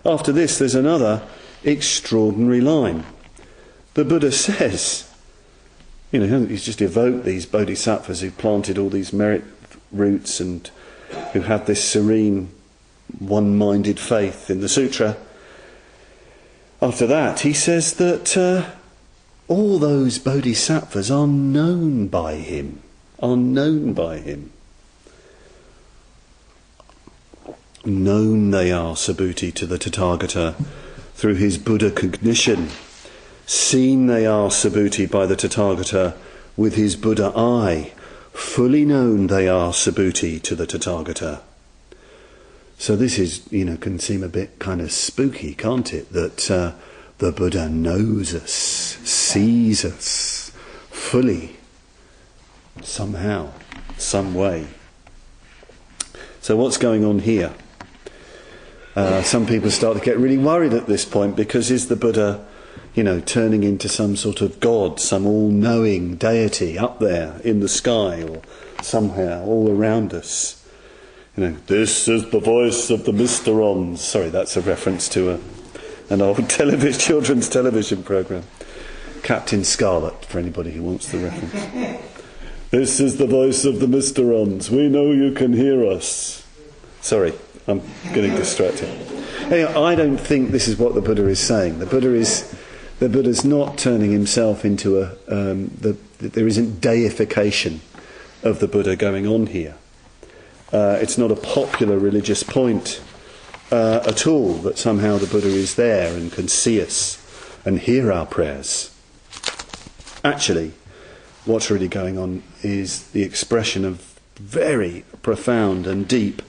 After this, there's another extraordinary line. The Buddha says, he's just evoked these bodhisattvas who planted all these merit roots and who have this serene, one-minded faith in the sutra. After that, he says that all those bodhisattvas are known by him, Known they are, Subhuti, to the Tathagata through his Buddha cognition. Seen they are, Subhuti, by the Tathagata with his Buddha eye. Fully known they are, Subhuti, to the Tathagata. So this is, can seem a bit kind of spooky, can't it? That the Buddha knows us, sees us fully, somehow, some way. So what's going on here? Some people start to get really worried at this point, because is the Buddha, turning into some sort of god, some all-knowing deity up there in the sky or somehow all around us? This is the voice of the Mysterons. Sorry, that's a reference to an old children's television programme. Captain Scarlet, for anybody who wants the reference. This is the voice of the Mysterons. We know you can hear us. Sorry, I'm getting distracted. Anyway, I don't think this is what the Buddha is saying. The Buddha's not turning himself into there isn't deification of the Buddha going on here. It's not a popular religious point at all that somehow the Buddha is there and can see us and hear our prayers. Actually, what's really going on is the expression of very profound and deep,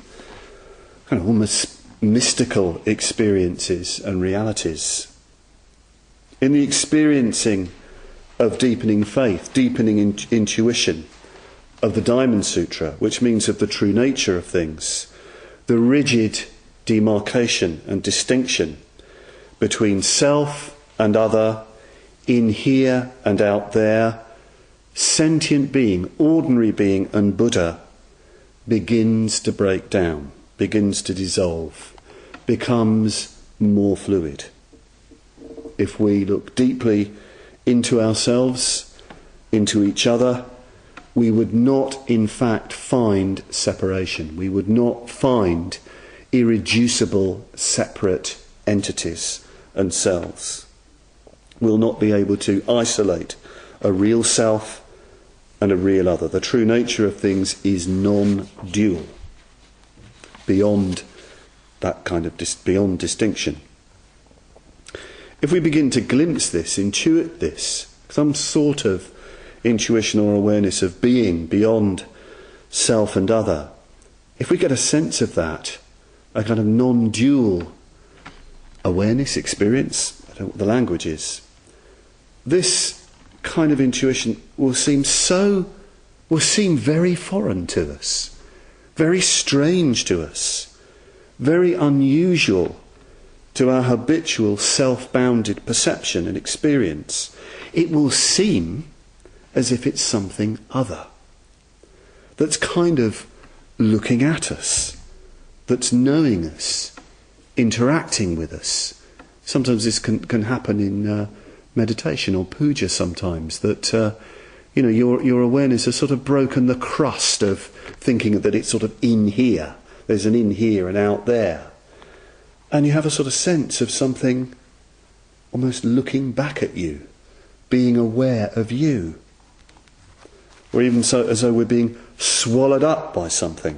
kind of almost mystical experiences and realities. In the experiencing of deepening faith, deepening intuition of the Diamond Sutra, which means of the true nature of things, the rigid demarcation and distinction between self and other, in here and out there, sentient being, ordinary being and Buddha begins to break down, begins to dissolve, becomes more fluid. If we look deeply into ourselves, into each other, we would not in fact find separation. We would not find irreducible separate entities and selves. We'll not be able to isolate a real self and a real other. The true nature of things is non-dual, beyond that kind of beyond distinction. If we begin to glimpse this, intuit this, some sort of intuition or awareness of being beyond self and other, if we get a sense of that, a kind of non-dual awareness, experience, I don't know what the language is, this kind of intuition will seem very foreign to us, very strange to us, very unusual to our habitual self-bounded perception and experience. It will seem as if it's something other, that's kind of looking at us, that's knowing us, interacting with us. Sometimes this can happen in meditation or puja sometimes, that your awareness has sort of broken the crust of thinking that it's sort of in here. There's an in here and out there. And you have a sort of sense of something almost looking back at you, being aware of you. Or even so, as though we're being swallowed up by something.